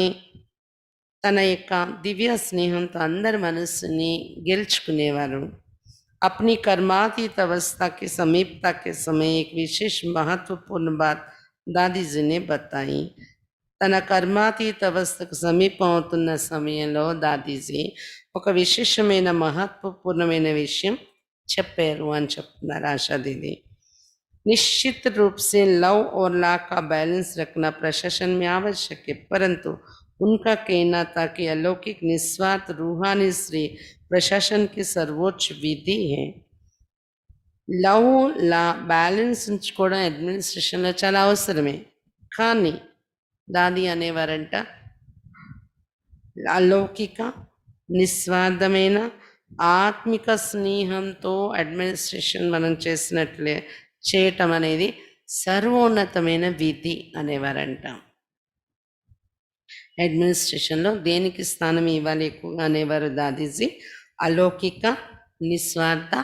తన యొక్క దివ్య స్నేహంతో అందరి మనస్సుని గెలుచుకునేవారు। अपनी कर्मातीत अवस्था की समीपता के समय एक विशेष महत्वपूर्ण बात दादी जी ने बताई। తన కర్మాతీత అవస్థకు సమీపం అవుతున్న సమయంలో దాదీజీ ఒక విశేషమైన మహత్వపూర్ణమైన విషయం చెప్పారు అని చెప్తున్నారు ఆశా दीदी। निश्चित रूप से लव और लाख का बैलेंस रखना प्रशासन में आवश्यक है, परंतु उनका कहना था कि अलौकिक निस्वार्थ रूहानी श्री प्रशासन की सर्वोच्च विधि है। లవ్ బ్యాలెన్స్ ఉంచుకోవడం అడ్మినిస్ట్రేషన్లో చాలా అవసరమే, కానీ దాది అనేవారంట అలౌకిక నిస్వార్థమైన ఆత్మిక స్నేహంతో అడ్మినిస్ట్రేషన్ మనం చేసినట్లే చేయటం అనేది సర్వోన్నతమైన విధి అనేవారంట। అడ్మినిస్ట్రేషన్లో దేనికి స్థానం ఇవ్వాలి ఎక్కువగా అనేవారు దాదీజీ? అలౌకిక నిస్వార్థ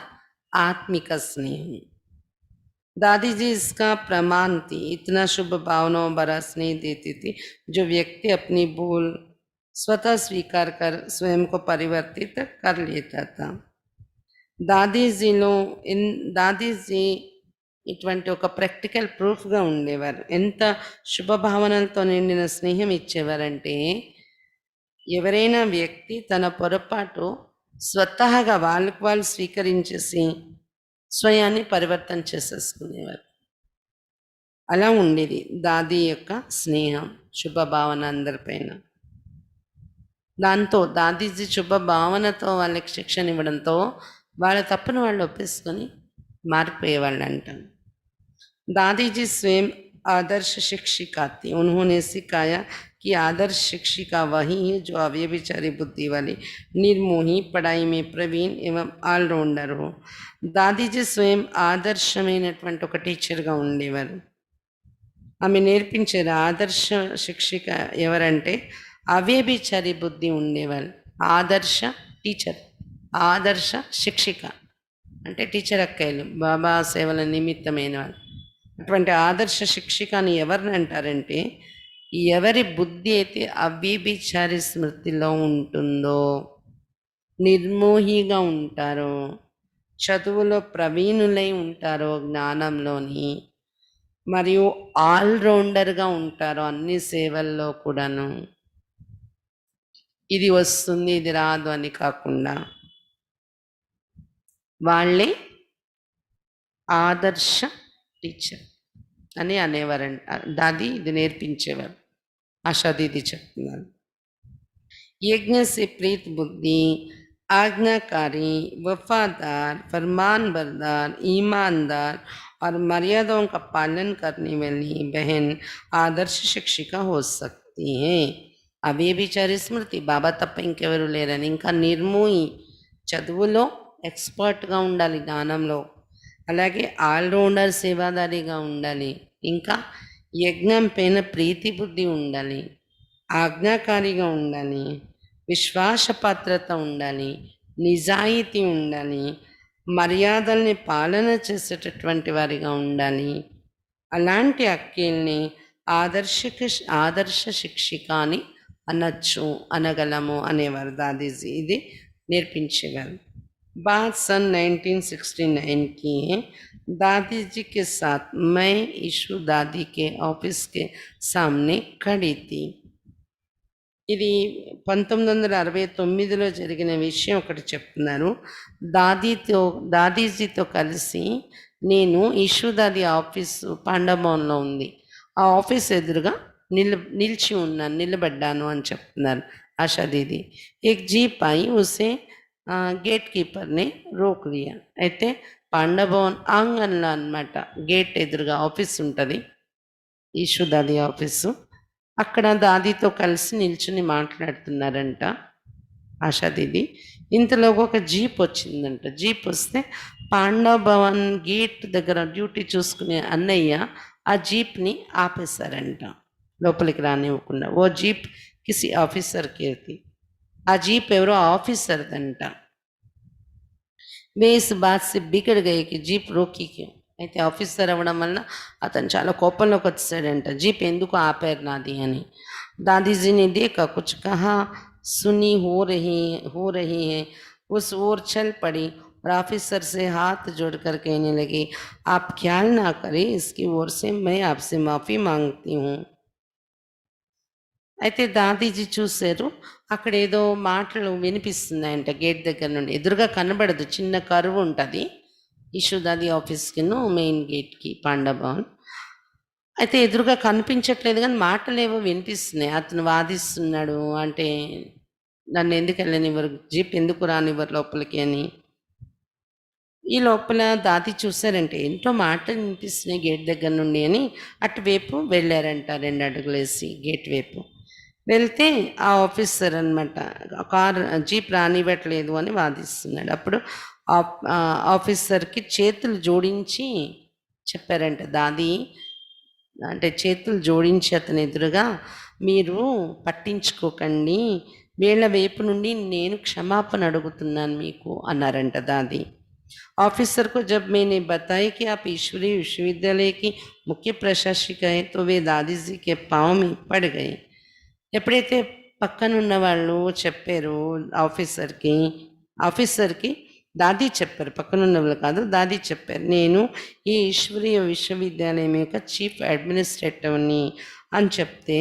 आत्मिक स्नेह। दादी जी इसका प्रमाण थी, इतना शुभ भावनाओं भरा स्नेह देती थी जो व्यक्ति अपनी भूल स्वतः स्वीकार कर स्वयं को परिवर्तित कर लेता था। దాదీజీ ఇటువంటి ఒక ప్రాక్టికల్ ప్రూఫ్గా ఉండేవారు। ఎంత శుభభావనలతో నిండిన స్నేహం ఇచ్చేవారంటే ఎవరైనా వ్యక్తి తన పొరపాటు స్వతహాగా వాళ్ళకు వాళ్ళు స్వీకరించేసి స్వయాన్ని పరివర్తన చేసేసుకునేవారు। అలా ఉండేది దాది యొక్క స్నేహం, శుభభావన అందరిపైన। దాంతో దాదీజీ శుభభావనతో వాళ్ళకి శిక్షణ ఇవ్వడంతో వాళ్ళ తప్పును వాళ్ళు ఒప్పేసుకొని మారిపోయేవాళ్ళు అంటారు। दादीजी स्वयं आदर्श शिक्षिका थी। उन्होंने सिखाया कि आदर्श शिक्षिका वही है जो अव्यभिचारी बुद्धि वाली, निर्मोही, पढ़ाई में प्रवीण एवं ऑलराउंडर हो। दादीजी स्वयं ఆదర్శమైనటువంటి ఒక టీచర్గా ఉండేవారు। ఆమె నేర్పించారు ఆదర్శ శిక్షిక ఎవరంటే అవ్యభిచారి బుద్ధి ఉండేవాళ్ళు। ఆదర్శ టీచర్, ఆదర్శ శిక్షిక అంటే టీచర్ అక్కయ్యలు, బాబా సేవల నిమిత్తమైన వాళ్ళు। అటువంటి ఆదర్శ శిక్షికని ఎవరిని అంటారంటే ఎవరి బుద్ధి అయితే అవ్యభిచారి స్మృతిలో ఉంటుందో, నిర్మోహిగా ఉంటారో, చదువులో ప్రవీణులై ఉంటారో, జ్ఞానంలోని, మరియు ఆల్రౌండర్గా ఉంటారో అన్ని సేవల్లో కూడాను, ఇది వస్తుంది ఇది రాదు అని కాకుండా వాళ్ళే ఆదర్శ టీచర్ అని అనేవారండి। దాది ఇది నేర్పించేవారు। ఆశా దీది చెప్తున్నారు। यज्ञ से प्रीत बुद्धि, आज्ञाकारी, वफादार, फरमान बरदार, ईमानदार और मर्यादाओं का पालन करने वाली बहन आदर्श शिक्षिका हो सकती हैं। అవ్యభిచారి స్మృతి బాబా తప్ప ఇంకెవరు లేరని, ఇంకా నిర్మోయి, చదువులో ఎక్స్పర్ట్గా ఉండాలి, జ్ఞానంలో, అలాగే ఆల్రౌండర్ సేవాదారిగా ఉండాలి, ఇంకా యజ్ఞం పైన ప్రీతి బుద్ధి ఉండాలి, ఆజ్ఞాకారిగా ఉండాలి, విశ్వాసపాత్రత ఉండాలి, నిజాయితీ ఉండాలి, మర్యాదల్ని పాలన చేసేటటువంటి వారిగా ఉండాలి। అలాంటి అక్కిల్ని ఆదర్శ శిక్షిక అని అనొచ్చు, అనగలము అనేవారు దాదీజీ। ఇది నేర్పించేవారు। बात सन 1969 की है। दादी जी के साथ मैं ईशु दादी के ऑफिस के सामने खड़ी थी। ఇది 1969లో జరిగిన విషయం ఒకటి చెప్తున్నారు. దాదీజీతో కలిసి నేను యశోదాది ఆఫీసు పాండభవన్‌లో ఉంది. ఆ ఆఫీస్ ఎదురుగా నిలిచి ఉన్నాను, నిలబడ్డాను అని చెప్తున్నారు ఆశా దీదీ. एक जीप आई, उसे गेट कीपर ने रोक लिया. అయితే పాండభవన్ ఆంగన్‌లో అన్నమాట. గేట్ ఎదురుగా ఆఫీస్ ఉంటది. యశోదాది ఆఫీసు. అక్కడ దాదీతో కలిసి నిల్చుని మాట్లాడుతున్నారంట ఆశా దీదీ. ఇంతలో ఒక జీప్ వచ్చిందంట. జీప్ వస్తే పాండవ భవన్ గేట్ దగ్గర డ్యూటీ చూసుకునే అన్నయ్య ఆ జీప్ని ఆపేశారంట, లోపలికి రానివ్వకుండా. ఓ జీప్ కిసి ఆఫీసర్కి థీ. ఆ జీప్ ఎవరో ఆఫీసర్దంట. వే ఇస్ బాత్ సే బిగड़ गए कि జీప్ రోకి క్యూ. అయితే ఆఫీసర్ అవ్వడం వల్ల అతను చాలా కోపంలోకి వచ్చేసాడంట, జీప్ ఎందుకు ఆపారు నాది అని. దాదీజీని దేఖా కుछ कहा सुनी हो रही है, उस ओर चल पड़ी और ऑफिसर से हाथ जोड़कर कहने लगी, आप ख्याल ना करें, इसकी ओर से मैं आपसे माफ़ी मांगती हूँ. అయితే దాదీజీ చూసారు, అక్కడ ఏదో మాటలు వినిపిస్తున్నాయంట గేట్ దగ్గర నుండి. ఎదురుగా కనబడదు, చిన్న కరువు ఉంటుంది యశోదాది ఆఫీస్కిను మెయిన్ గేట్కి పాండభవన్. అయితే ఎదురుగా కనిపించట్లేదు కానీ మాటలు ఏవో వినిపిస్తున్నాయి. అతను వాదిస్తున్నాడు, అంటే నన్ను ఎందుకు వెళ్ళనివ్వరు, జీప్ ఎందుకు రానివ్వరు లోపలికి అని. ఈ లోపల దాది చూసారంటే ఏంటో మాటలు వినిపిస్తున్నాయి గేట్ దగ్గర నుండి అని అటువైపు వెళ్ళారంట, 2 అడుగులేసి గేట్ వైపు. వెళ్తే ఆ ఆఫీసర్ అనమాట జీప్ రానివ్వట్లేదు అని వాదిస్తున్నాడు. అప్పుడు ఆఫీసర్కి చేతులు జోడించి చెప్పారంట దాది, అంటే చేతులు జోడించి అతని ఎదురుగా, మీరు పట్టించుకోకండి, వీళ్ళ వైపు నుండి నేను క్షమాపణ అడుగుతున్నాను మీకు అన్నారంట దాది. ऑफिसर को जब मैंने बताया कि आप ईश्वरीय विश्वविद्यालय की मुख्य प्रशासिका है तो वे दादी जी के पाँव में पड़ गए. ఎప్పుడైతే పక్కనున్న వాళ్ళు చెప్పారు ఆఫీసర్కి దాది చెప్పారు, పక్కనున్న వాళ్ళు కాదు, దాది చెప్పారు, నేను ఈ ఈశ్వరీయ విశ్వవిద్యాలయం యొక్క చీఫ్ అడ్మినిస్ట్రేటర్ని అని చెప్తే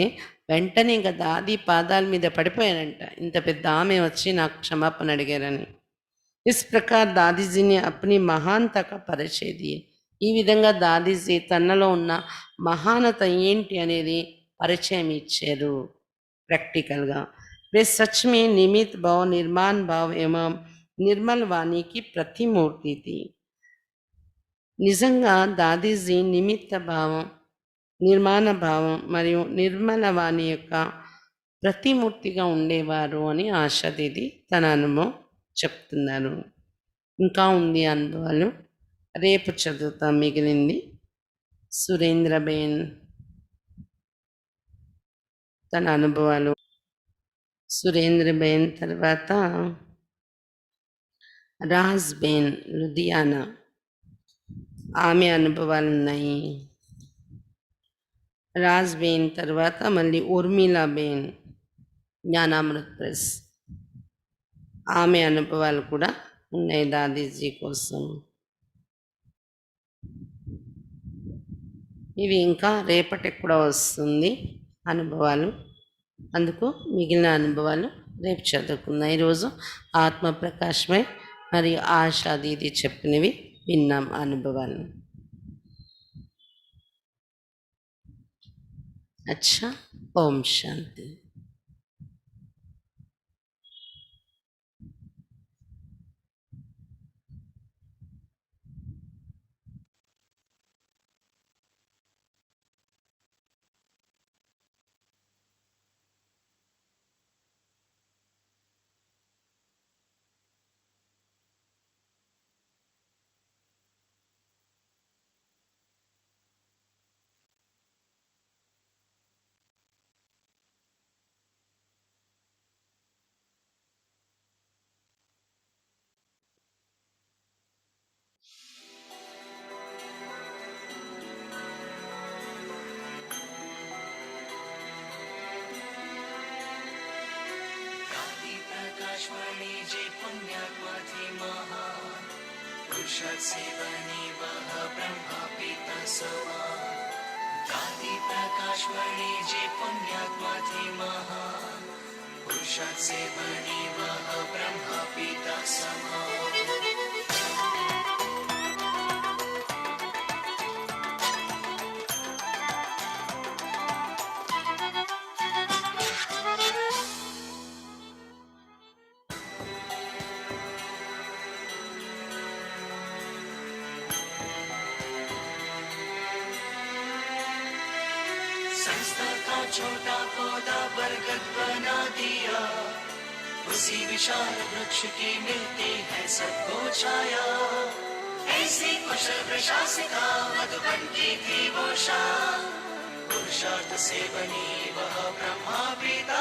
వెంటనే ఇంకా దాది పాదాల మీద పడిపోయానంట, ఇంత పెద్ద ఆమె వచ్చి నాకు క్షమాపణ అడిగారని. इस प्रकार दादीजी ने अपनी महानता का परिचय दिए. ఈ విధంగా దాదీజీ తనలో ఉన్న మహానత ఏంటి అనేది పరిచయం ఇచ్చారు प्रैक्टिकलगा. वे सच में निमित भाव, निर्माण भाव एवं निर्मल वाणी की प्रतिमूर्ति थी. నిజంగా దాదీజీ నిమిత్త భావం, నిర్మాణ భావం మరియు నిర్మల వాణి యొక్క ప్రతిమూర్తిగా ఉండేవారు అని ఆశా దీదీ తన అనుభవం చెప్తున్నారు. ఇంకా ఉంది అనుభవాలు, రేపు చదువుతాం మిగిలింది. సురేంద్రబేన్ తన అనుభవాలు. సురేంద్రబేన్ తర్వాత రాజ్బేన్ లుధియానా, ఆమె అనుభవాలు ఉన్నాయి. రాజ్బేన్ తర్వాత మళ్ళీ ఉర్మిళాబేన్ జ్ఞానామృత్ ప్రెస్, ఆమె అనుభవాలు కూడా ఉన్నాయి దాదీజీ కోసం. ఇవి ఇంకా రేపటికి కూడా వస్తుంది అనుభవాలు, అందుకు మిగిలిన అనుభవాలు రేపు చదువుకుందాం. ఈరోజు ఆత్మప్రకాశమై మరియు ఆశా దీదీ చెప్పినవి విన్నాం అనుభవాలు. అచ్చా, ఓం శాంతి. आकाशवाणी जे पुण्यात्मा थे महान, पुरुषार्थ से बने वह ब्रह्मा पिता समान. गांधी प्रकाशवाणी जे पुण्यात्मा थे महान, पुरुषार्थ से बनी वह ब्रह्मा पिता समा। संस्था का छोटा पौधा बरगद बना दिया, उसी विशाल वृक्ष की मिलती है सबको छाया। ऐसी कुशल प्रशासिका मधुबन की थी वो शान, पुरुषार्थ से बनी वह ब्रह्मा पिता